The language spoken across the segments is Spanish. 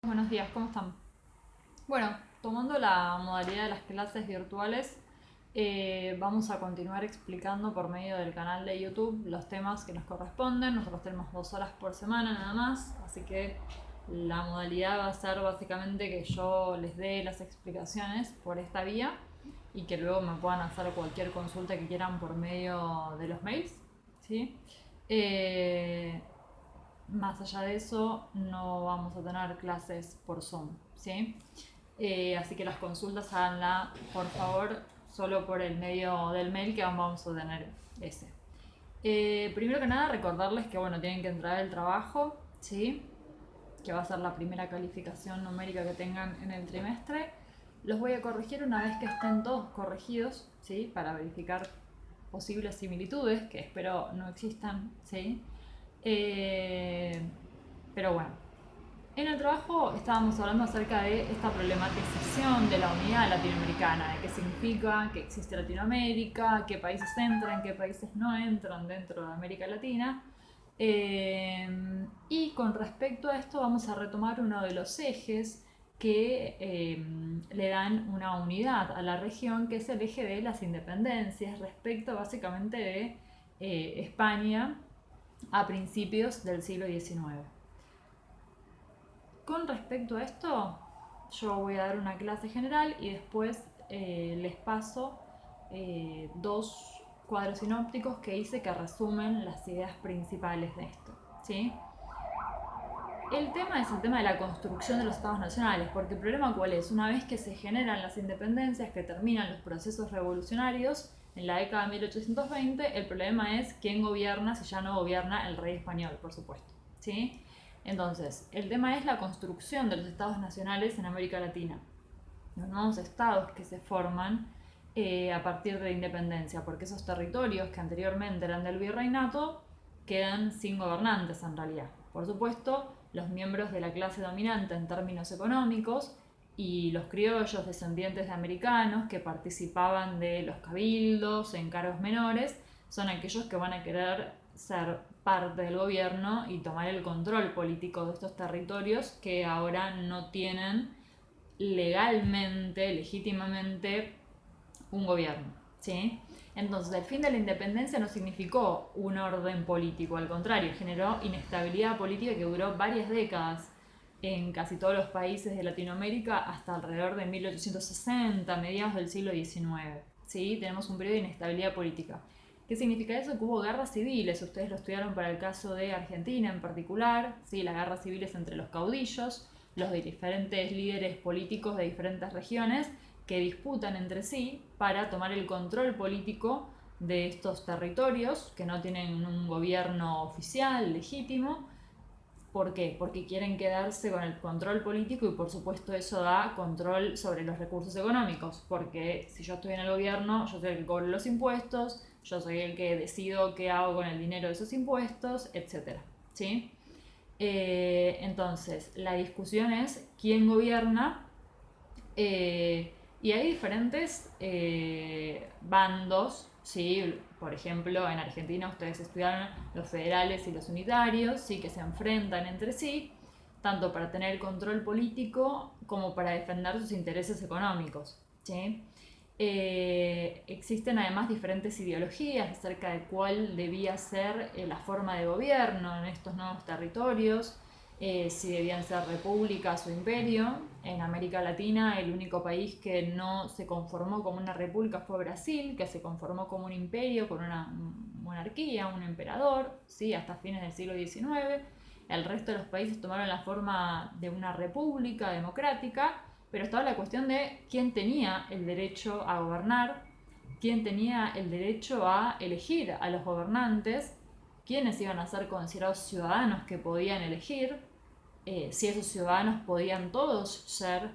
Buenos días, ¿cómo están? Bueno, tomando la modalidad de las clases virtuales, vamos a continuar explicando por medio del canal de YouTube los temas que nos corresponden. Nosotros tenemos 2 horas por semana nada más, así que la modalidad va a ser básicamente que yo les dé las explicaciones por esta vía y que luego me puedan hacer cualquier consulta que quieran por medio de los mails, ¿sí? Eh, Más allá de eso, no vamos a tener clases por Zoom, ¿sí? Así que las consultas háganla, por favor, solo por el medio del mail que vamos a tener ese. Primero que nada, recordarles que, bueno, tienen que entrar al trabajo, ¿sí? Que va a ser la primera calificación numérica que tengan en el trimestre. Los voy a corregir una vez que estén todos corregidos, ¿sí? Para verificar posibles similitudes, que espero no existan, ¿sí? Eh, pero bueno, en el trabajo estábamos hablando acerca de esta problematización de la unidad latinoamericana, de qué significa que existe Latinoamérica, qué países entran, qué países no entran dentro de América Latina. Y con respecto a esto vamos a retomar uno de los ejes que le dan una unidad a la región, que es el eje de las independencias respecto básicamente de España a principios del siglo XIX. Con respecto a esto, yo voy a dar una clase general y después les paso 2 cuadros sinópticos que hice que resumen las ideas principales de esto, ¿sí? El tema es el tema de la construcción de los estados nacionales, porque el problema cuál es, una vez que se generan las independencias, que terminan los procesos revolucionarios en la década de 1820, el problema es quién gobierna si ya no gobierna el rey español, por supuesto, ¿sí? Entonces, el tema es la construcción de los estados nacionales en América Latina, los nuevos estados que se forman a partir de la independencia, porque esos territorios que anteriormente eran del virreinato quedan sin gobernantes en realidad. Por supuesto, los miembros de la clase dominante en términos económicos y los criollos descendientes de americanos que participaban de los cabildos en cargos menores son aquellos que van a querer ser parte del gobierno y tomar el control político de estos territorios que ahora no tienen legalmente, legítimamente, un gobierno, ¿sí? Entonces, el fin de la independencia no significó un orden político, al contrario, generó inestabilidad política que duró varias décadas en casi todos los países de Latinoamérica hasta alrededor de 1860, mediados del siglo XIX. ¿Sí? Tenemos un periodo de inestabilidad política. ¿Qué significa eso? Que hubo guerras civiles, ustedes lo estudiaron para el caso de Argentina en particular, ¿sí? Las guerras civiles entre los caudillos, los de diferentes líderes políticos de diferentes regiones, que disputan entre sí para tomar el control político de estos territorios que no tienen un gobierno oficial, legítimo. ¿Por qué? Porque quieren quedarse con el control político y por supuesto eso da control sobre los recursos económicos, porque si yo estoy en el gobierno, yo soy el que cobro los impuestos, yo soy el que decido qué hago con el dinero de esos impuestos, etcétera, ¿sí? Entonces, la discusión es quién gobierna. Y hay diferentes bandos, ¿sí? Por ejemplo, en Argentina ustedes estudiaron los federales y los unitarios, ¿sí? Que se enfrentan entre sí, tanto para tener control político como para defender sus intereses económicos, ¿sí? Existen además diferentes ideologías acerca de cuál debía ser la forma de gobierno en estos nuevos territorios, si debían ser repúblicas o imperio. En América Latina el único país que no se conformó como una república fue Brasil, que se conformó como un imperio con una monarquía, un emperador, ¿sí? Hasta fines del siglo XIX. El resto de los países tomaron la forma de una república democrática, pero estaba la cuestión de quién tenía el derecho a gobernar, quién tenía el derecho a elegir a los gobernantes, quiénes iban a ser considerados ciudadanos que podían elegir, si esos ciudadanos podían todos ser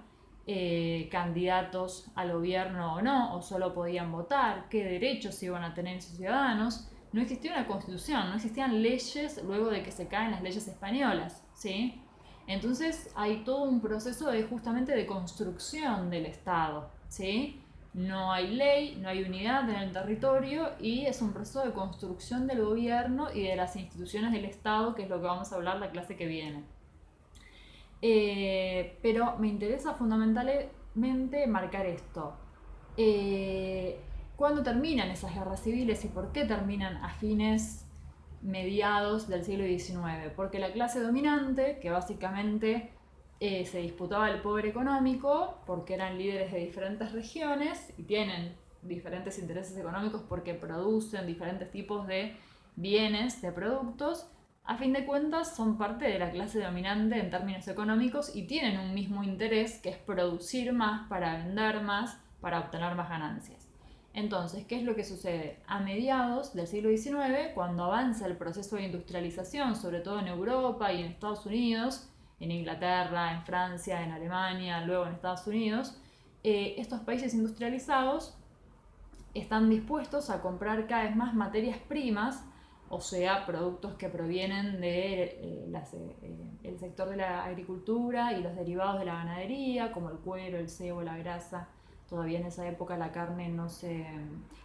candidatos al gobierno o no, o solo podían votar, qué derechos iban a tener esos ciudadanos. No existía una constitución, no existían leyes luego de que se caen las leyes españolas, ¿sí? Entonces hay todo un proceso de justamente de construcción del Estado, ¿sí? No hay ley, no hay unidad en el territorio y es un proceso de construcción del gobierno y de las instituciones del Estado, que es lo que vamos a hablar la clase que viene. Pero me interesa fundamentalmente marcar esto. Eh, ¿Cuándo terminan esas guerras civiles y por qué terminan a fines mediados del siglo XIX? Porque la clase dominante, que básicamente se disputaba el poder económico, porque eran líderes de diferentes regiones y tienen diferentes intereses económicos porque producen diferentes tipos de bienes, de productos, a fin de cuentas son parte de la clase dominante en términos económicos y tienen un mismo interés, que es producir más para vender más, para obtener más ganancias. Entonces, ¿qué es lo que sucede? A mediados del siglo XIX, cuando avanza el proceso de industrialización, sobre todo en Europa y en Estados Unidos, en Inglaterra, en Francia, en Alemania, luego en Estados Unidos, estos países industrializados están dispuestos a comprar cada vez más materias primas, o sea, productos que provienen del sector de la agricultura y los derivados de la ganadería, como el cuero, el cebo, la grasa. Todavía en esa época la carne no se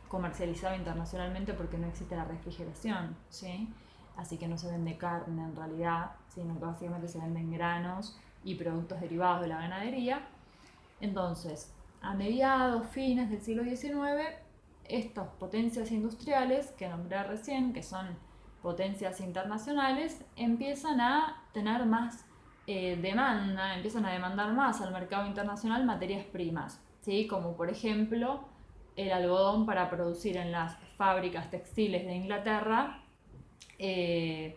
comercializaba internacionalmente porque no existe la refrigeración, ¿sí? Así que no se vende carne en realidad, sino que básicamente se venden granos y productos derivados de la ganadería. Entonces, a mediados, fines del siglo XIX, estas potencias industriales que nombré recién, que son potencias internacionales, empiezan a tener más demanda, empiezan a demandar más al mercado internacional materias primas, ¿sí? Como por ejemplo el algodón para producir en las fábricas textiles de Inglaterra, eh,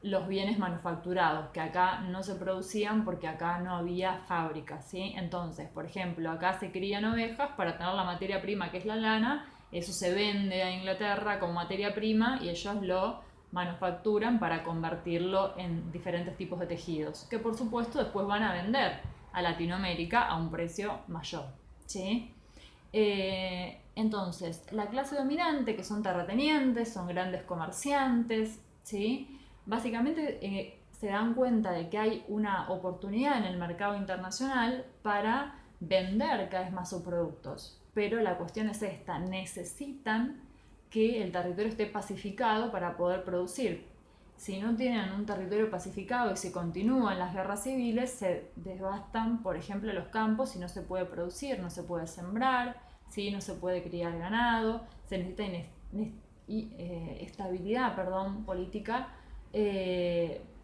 los bienes manufacturados, que acá no se producían porque acá no había fábricas, ¿sí? Entonces, por ejemplo, acá se crían ovejas para tener la materia prima que es la lana, eso se vende a Inglaterra como materia prima y ellos lo manufacturan para convertirlo en diferentes tipos de tejidos, que por supuesto después van a vender a Latinoamérica a un precio mayor, ¿sí? Entonces, la clase dominante, que son terratenientes, son grandes comerciantes, ¿sí? Básicamente se dan cuenta de que hay una oportunidad en el mercado internacional para vender cada vez más sus productos. Pero la cuestión es esta, necesitan que el territorio esté pacificado para poder producir. Si no tienen un territorio pacificado y se continúan las guerras civiles, se devastan, por ejemplo, los campos y no se puede producir, no se puede sembrar, ¿sí? No se puede criar ganado, se necesita estabilidad, política,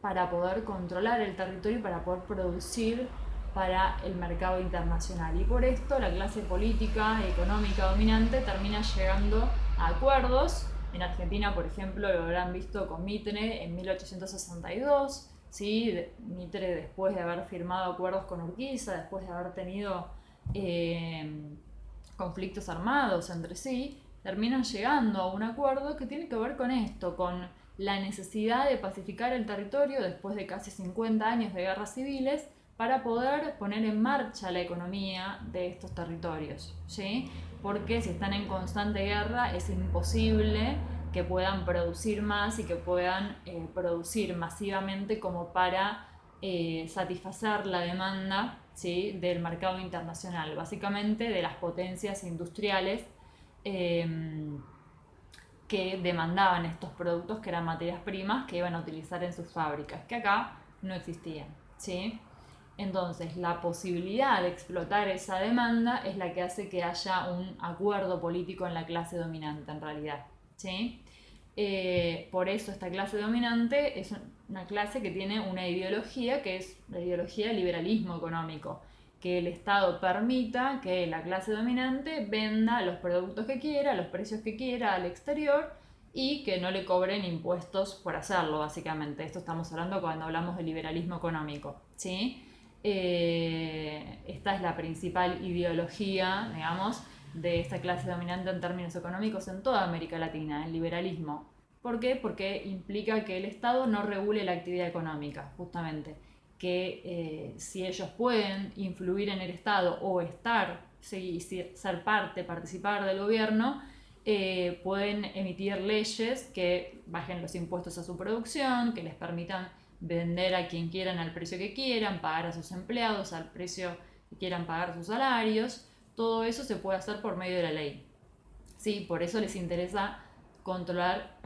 para poder controlar el territorio y para poder producir para el mercado internacional. Y por esto la clase política, económica dominante termina llegando a acuerdos. En Argentina, por ejemplo, lo habrán visto con Mitre en 1862, ¿sí? Mitre, después de haber firmado acuerdos con Urquiza, después de haber tenido conflictos armados entre sí, terminan llegando a un acuerdo que tiene que ver con esto, con la necesidad de pacificar el territorio después de casi 50 años de guerras civiles para poder poner en marcha la economía de estos territorios, ¿sí? Porque si están en constante guerra es imposible que puedan producir más y que puedan producir masivamente como para satisfacer la demanda, ¿sí? Del mercado internacional, básicamente de las potencias industriales eh, que demandaban estos productos que eran materias primas que iban a utilizar en sus fábricas, que acá no existían, ¿sí? Entonces, la posibilidad de explotar esa demanda es la que hace que haya un acuerdo político en la clase dominante, en realidad, ¿sí? Por eso esta clase dominante es una clase que tiene una ideología que es la ideología del liberalismo económico, que el Estado permita que la clase dominante venda los productos que quiera, los precios que quiera al exterior y que no le cobren impuestos por hacerlo, básicamente. Esto estamos hablando cuando hablamos de liberalismo económico, ¿sí? Esta es la principal ideología, digamos, de esta clase dominante en términos económicos en toda América Latina, el liberalismo. ¿Por qué? Porque implica que el Estado no regule la actividad económica, justamente. Que si ellos pueden influir en el Estado o estar, sí, ser parte, participar del gobierno, pueden emitir leyes que bajen los impuestos a su producción, que les permitan vender a quien quieran al precio que quieran, pagar a sus empleados al precio que quieran pagar sus salarios. Todo eso se puede hacer por medio de la ley. Sí, por eso les interesa controlar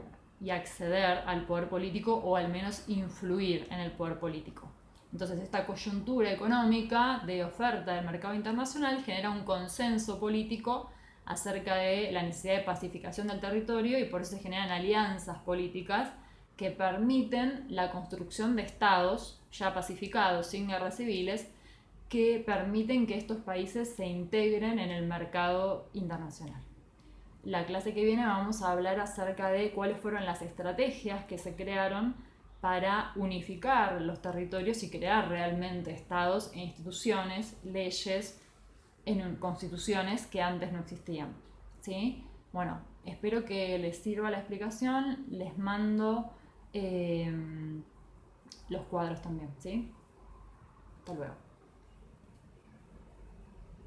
y acceder al poder político o al menos influir en el poder político. Entonces esta coyuntura económica de oferta del mercado internacional genera un consenso político acerca de la necesidad de pacificación del territorio y por eso se generan alianzas políticas que permiten la construcción de estados ya pacificados, sin guerras civiles, que permiten que estos países se integren en el mercado internacional. La clase que viene vamos a hablar acerca de cuáles fueron las estrategias que se crearon para unificar los territorios y crear realmente estados e instituciones, leyes, en constituciones que antes no existían. ¿Sí? Bueno, espero que les sirva la explicación. Les mando los cuadros también. ¿Sí? Hasta luego.